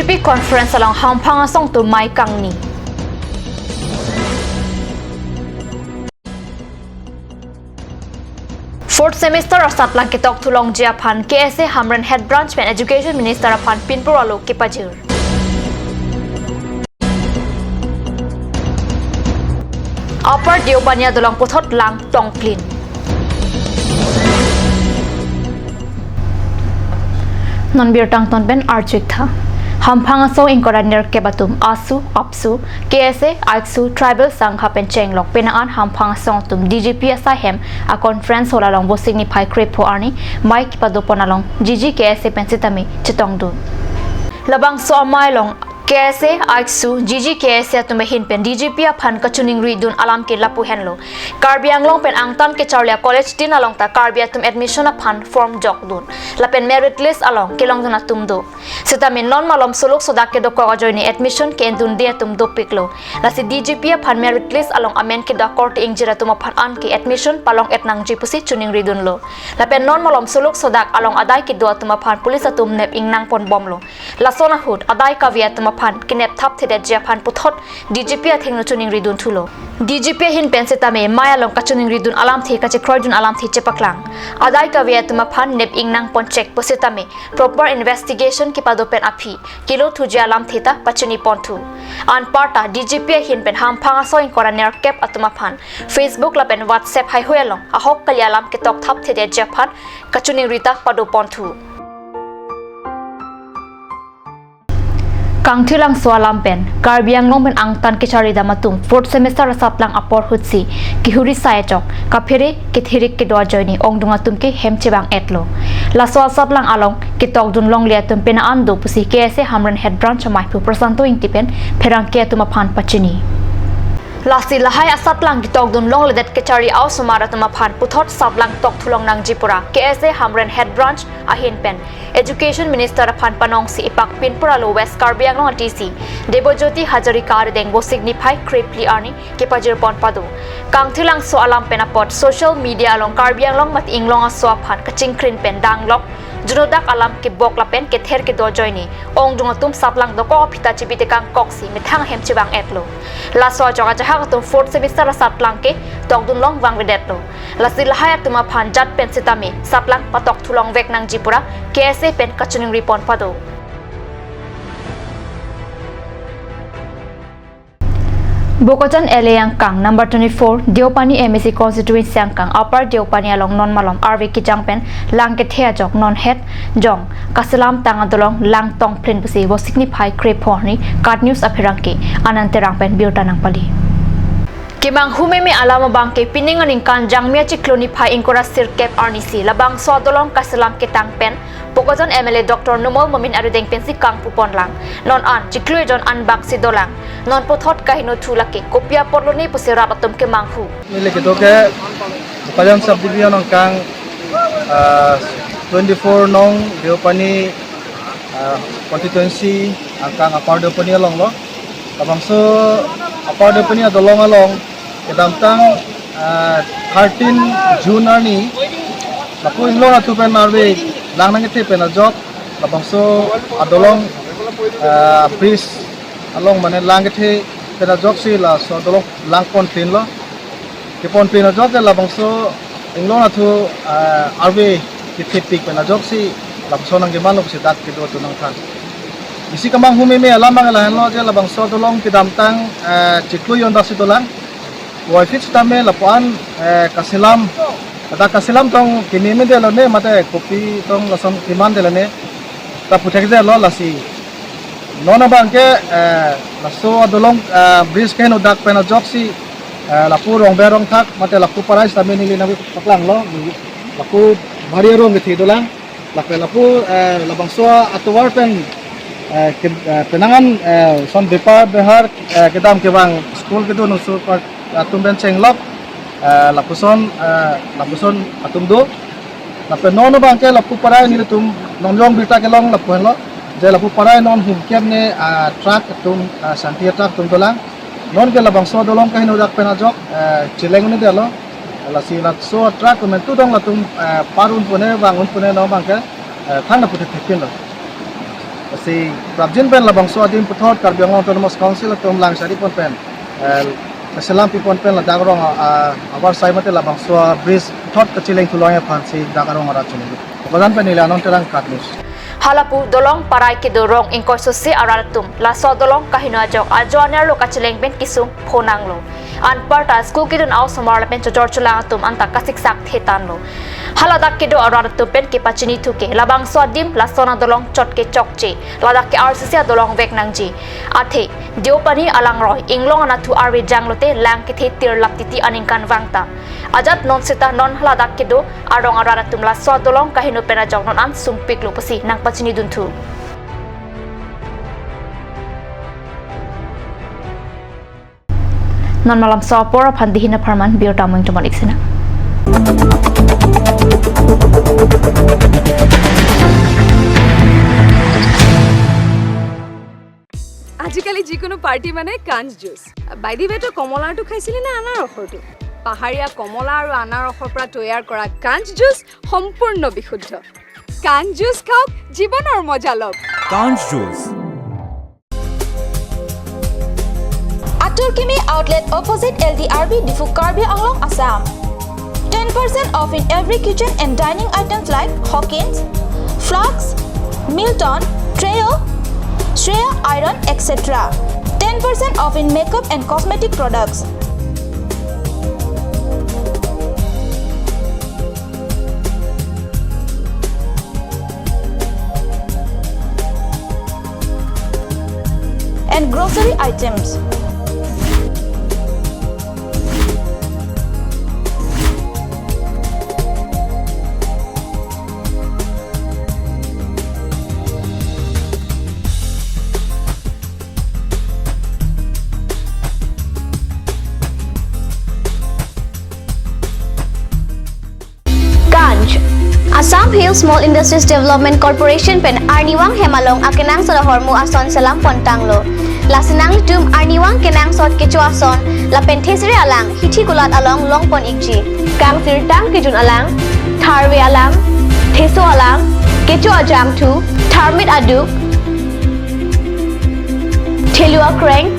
DGP conference along hampang asong tu Mai Kang ni. Fourth semester asat lang kitok tulong Japan KSA Hamran Head Branch and Education Minister Apan Pinpur Alo Kipajir. Upper Diobania dolang puthot lang Tongplin. Non-beer tang ton ben archik tha. Hampang so inkoraner kebatum asu apsu KSA aiksu tribal sangha pencheng lok penaan hampang song tum DGP asahem a conference holalong bo signify crepo arni mike padoponalong GG KSA pensitami chitongdu labang so amailong KSA aiksu GG KSA tumehin pen DGP aphan kachuning ridun alam ke lapu henlo Karbi Anglong pen angtan ke Charlia College din along ta Karbi atum admission aphan form jok dun lapen merit list along kelong dun atum do setamin non malom suluk sodak ke doko ajoini admission ke endun dia tum do piklo lasi DGP aphan merit list along amen ke da court ingjira tum aphan an ke admission palong etnang jipusi chuning ridun lo lapen non malom suluk sodak along adai ke do tum aphan police atum nep ingnang pon bom lo lasona hut adai kavia tum pan kinep thap thede Japan puthot DGP atheng chuning ridun thulo DGP hin penseta me maya long kachuning ridun alam thi ka che khroidun alam thi chepaklang adai ka via tuma phan nep ingnang pon check poseta me proper investigation ki padopen aphi kilo thuji alam thita pachuni ponthu an parta DGP hin pen hamphanga soin koraner cap atuma phan Facebook la pen WhatsApp hai hoyalong ahok kalyalam ke tok thap thede Japan kachuning rita pado ponthu Kangthilang swalam pen Karbi Anglong pen angtan ke chari damatum fourth semester saplang apor hutsi kihuri saechok kaphere ke thirik ke do joini ongdunga tumke hemchebang etlo la swal saplang along ke tokdun long lia tum pena ando pusi KSA Hamran Head Branch maipu prasanto intipen pherang ke tuma phan pachini Lasi lahai asaplang gitok dun long ledet kechari au sumara tuma phan puthot saplang tok thulong nang jipura KSA Hamran Head Branch ahin pen Education Minister Phan Panong si ipak Pinpura lo West Karbi Anglong TC Debojoti Hajarika dengbo signify crepli arni kepajir pon padu Kangthilang so alam pen apot social media along Karbi Anglong mat inglong aswa phan kaching krin pen danglok Junodak alam ke bok lapen ke ther ke do joini ong jungatum saplang doko phita chibite kang koksi mithang hem chibang etlo la so joga jaha tum fourth semester saplang ke tokdun long wang vedetlo la silhaya tuma phan jat pen sitami saplang patok thulong vek nang jipura KSA pen kachuning ripon pado Bokojan LA Kang number 24 Diopani MSC constituency Kang upper Diopani along non malom RV Kijangpen lang ke thea jok non head jong kasilam tangadolong lang tong plin pusi wo signify creponi card news apirangke ananterang pen biutanang pali Kimang humeme alama bangke piningan ingkan jangmia cikloni pai ingkora sirkep arnisi labang swadolong kasilam ke tangpen Bokojan MLA Dr. Numol Momin Arudeng pensi kang pupon lang non an ciklui jon an bak sidolang non pothot kahino thulake kopia porloni pusira patum ke manghu mile ke doke Bokojan subdivision kang 24 nong Diopani constituency angkang apar Diopani along lo kabang so apar Diopani adolong along kedamtang 13 June ani lapu inlo atu pen marbe lang nang ite pen ajok labang so adolong bridge along mane lang ite pen ajok si la so adolong lang pon tin lo ke pon tin ajok ke labang so inlo atu arbe ite pik pen ajok si labang so nang geman lo si dat ke do tu nang than isi kamang humeme alamang lahan lo je labang so adolong kedamtang ciklu yon dasi dolang wifi tame lapuan kasilam ada kasilam tong kinime de lo ne mate kopi tong lasom kiman de ne ta puthek de lo lasi nona bangke laso adolong bridge ken odak pena joksi lapu rong berong thak mate lapu parai tame ni na paklang lo lapu bhari rong ge thidolang lapu labang so atwar pen penangan son bepa behar kedam ke bang school ke do no so atum ben chenglok lapuson atumdo lape nono bangke lapu parai ni tum nonjong bita kelong lapu lo je lapu parai non humkem ne truck tum santia truck tum dolang non ke labang so dolong kahin udak penajok chileng ni delo la si la so truck men tu dong latum parun pune bangun pune no bangke thang na puthe thekin lo si Prabjin pen labang so adim puthot Karbi Anglong Autonomous Council tum lang sari pon pen selam pipon pen la dagrong awar sai mate labang so bridge puthot kachileng thuloya phansi dagrong ara chuni bagan pen ila non terang katmus halapu dolong parai ke dorong ingkor sosi araratum laso dolong kahino ajok ajoaner lo kachileng pen kisung phonang lo anparta school kidun aw somar pen chojor chulang tum anta kasik sak thetan lo haladak ke do araratum pen ke pachini thuke labang swadim lasona dolong chotke chokche ladak ke rcc dolong vek nangji athe diopani alang roi inglong anathu arwe janglote lang ke the tir laptiti aningkan wangta ajat non sita non haladak ke do arong araratum laso dolong kahino pen ajok non an sumpik lo pasi nang pachini duntu non malam sopor pandihina parman biar tamang cuman iksina আজিকালি যিকোনো পাৰ্টি মানে কাঞ্জ জুচ বাইদি বেটো কমলাটো খাইছিলি না আনাৰ ৰসটো পাহাৰীয়া কমলা আৰু আনাৰ ৰসৰ পৰা তৈয়াৰ কৰা কাঞ্জ জুচ সম্পূৰ্ণ বিশুদ্ধ কাঞ্জ জুচ খাওক জীৱনৰ মজা লওক কাঞ্জ juice Aturkimi outlet opposite LDRB Difu Karbi Anglong Assam 10% off in every kitchen and dining items like Hawkins, Flux, Milton, Treo, Shreya Iron, etc. 10% off in makeup and cosmetic products. And grocery items. Assam Hills Small Industries Development Corporation pen Arniwang Hemalong akenang sa hormu ason salam pontanglo. Lasinang litum Arniwang kenang sot kecu ason la penthesire alang hithi gulat along longpon ikji. Kang sirtang kijun alang tharwe alang theso alang kecu ajam tu tharmit aduk thelua kreng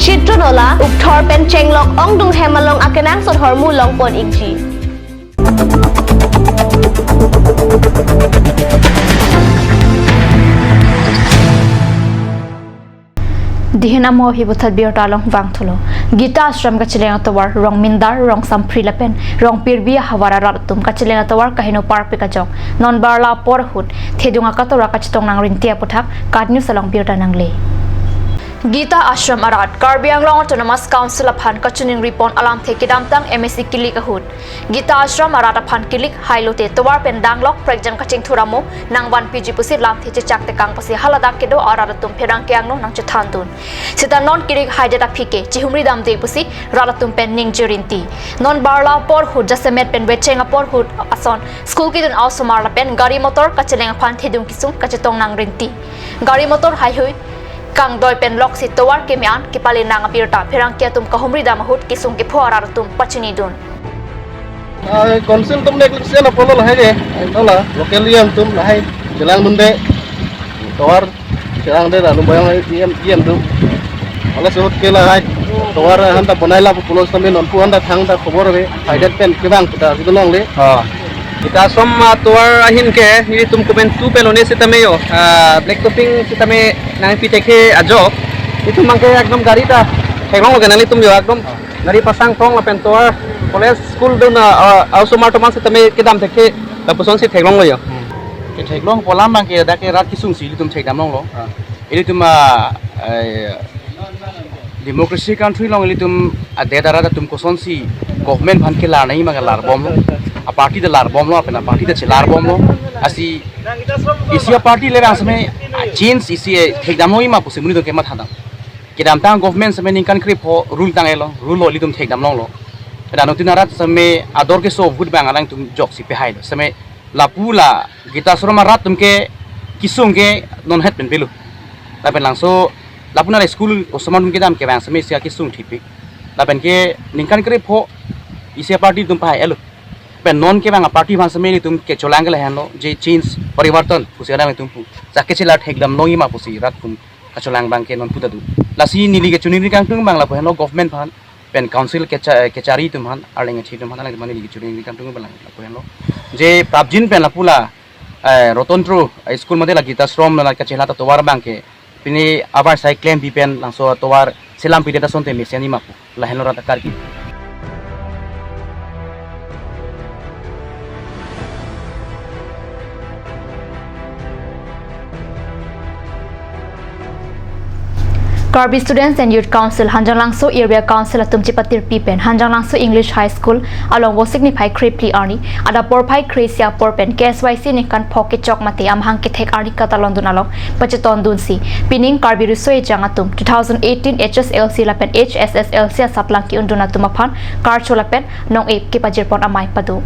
chitronola ukthor pen chenglok ongdung Hemalong akenang sot hormu longpon ikji. Dihina mo hibutat biar talong wang thulo Gita ashram kachileng atawar rong mindar rong sampri lapen rong pirbia hawara ratum kachileng atawar kahino parpi kajok non barla porhut thedunga katora kachitong nang rintia puthak kadnyu salong biar tanang le Gita Ashram Arat Karbi Anglong Autonomous Council aphan kachuning ripon alam the kidamtang MSC kilik ahut Gita Ashram Arat aphan kilik hailote towar pen danglok prekjan kaching thuramo nang wan PG pusit lam the chak te kang pasi haladak kedo araratum pherang kyang no nang chathandun sita non kilik haideta phike chihumri dam de pusi raratum pen ning jurinti non barla por hut jasemet pen wechenga por hut ason school kidun ausomar la pen gari motor kacheleng aphan thedung kisung kachetong nang rinti gari motor hai hoi kang doi pen lok si towar ke mian ki palin nang apirta pherang kia tum kahumri da mahut kisung ki phuara tum pachini dun council tum nek se na polo hai ge tola local yam tum hai jelang munde towar jelang de anu bayang hai yam tum ala se hot kela hai towar handa banaila polo same non pu handa thang da khobor be haidet pen kibang puta gidolong le Kita som tuar ahin ke ini tum komen tu pelone sitame yo black topping sitame nang piteke ajo itu mangke ekdom gari ta thekong ganali tum yo ekdom gari pasang tong lapen tuar college school dona ausomar to man sitame kedam theke lapuson si thekong yo ke theklong polam mangke da ke rat kisung si tum thekdam long lo ini tum democracy country long ini tum ade dara tum koson si government bhan ke lar nahi maga lar bom lo a party de lar bom lo apna party de chelar bom lo asi isia party le rang sme change isi thekdam hoi ma pusimuni to kemat hadam kedam tang government sme ningkan krip ho rule tang elo rule lo litum thekdam long lo da notin arat sme ador ke so good bang alang tum jok si pe hailo sme la pula gita surma rat tum ke kisung ke non het pen pelu la pen lang so la puna school osman tum ke dam ke bang sme sia kisung thipik la pen ke ningkan krip ho isia party tum pa elo pen non ke bang party bang sme tum ke cholang le hanlo je change parivartan pusiara tum jakechila thekdam nongi ma pusi ratkum kacholang bangke non putadu lasi nili ke chuni kang tung bangla poheno government phan pen council kechari tumhan arleng chi tumhan lang mani li chuni kang tung balang poheno je prabjin pen lapula rotondru school made lagi ta shrom la kachela ta towar bangke pini abar sai claim bi pen langso towar selam pideta sonte mesiani mapu la henora ta karki Karbi Students and Youth Council Hanjang Langso Area Council atum chipatir pipen Hanjang Langso English High School along wo signify kripli arni ada porpai kresia porpen KSYC ni kan pocket chok mate am hang kithek arni katalon dunalo pacheton dunsi pining Karbi rusoi jangatum 2018 HSLC lapen HSSLC saplang ki unduna tumaphan karcho lapen nong ep ki pajirpon amai padu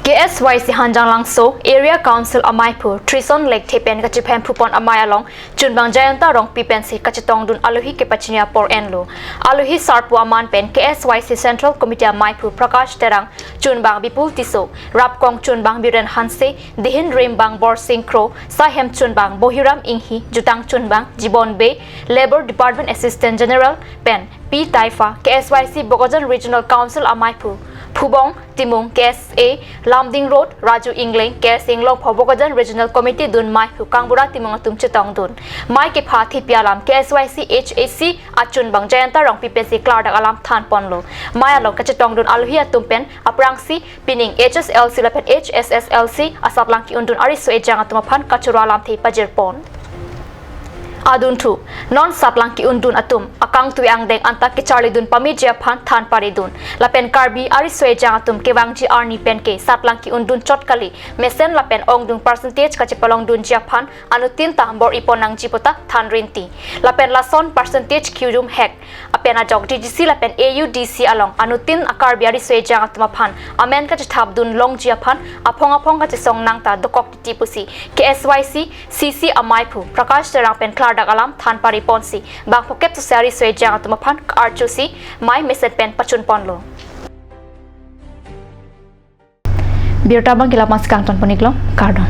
KSYC Hanjang Langso Area Council Amaipur Trison Lake Tepen kachipen pupon amay along chunbang jayanta rong pipen si kachitong dun aluhi ke pachinya por enlo aluhi sarpu aman pen KSYC Central Committee Amaipur Prakash Terang chunbang bipul tiso rapkong chunbang biren hanse dihin rembang bor sinkro sahem chunbang bohiram inghi jutang chunbang jibon be Labor Department Assistant General pen P Taifa KSYC Bogojan Regional Council Amaipur Phubong Timung KSA Lamding Road Raju Ingling KSinglong Phobogajan Regional Committee dun mai Hukangbura Timung atum chetong dun mai ke phathi pialam KSYC HAC achun bang jayanta rong PPC Clardak alam than ponlo mai along kachetong dun alhi atum pen aprangsi pining HSLC lapen HSSLC asaplang ki undun ariso ejang atum phan kachura lam thei pajerpon adun thu non saplang ki undun atum akang tuang deng anta ki charli dun pamijia phan than pari dun lapen Karbi ari soe jang atum ke wangji arni pen ke saplang ki undun chotkali mesen lapen ong dung percentage ka chepalong dun jia phan anu tin ta bor iponang jipota than rinti lapen lason percentage kyujum hek apena jog DGC lapen AUDC along anu tin Karbi ari soe jang atum phan amen ka thap dun long jia phan apong ka chesong nang ta dokok ti pusi KSYC CC Amaipur Prakash Terang pen Clardak alam than pari ponsi bang pokep to sari soe jang atum phan archusi mai mesen pen pachun ponlo Birta bang kila mas kang ton poniklo kardon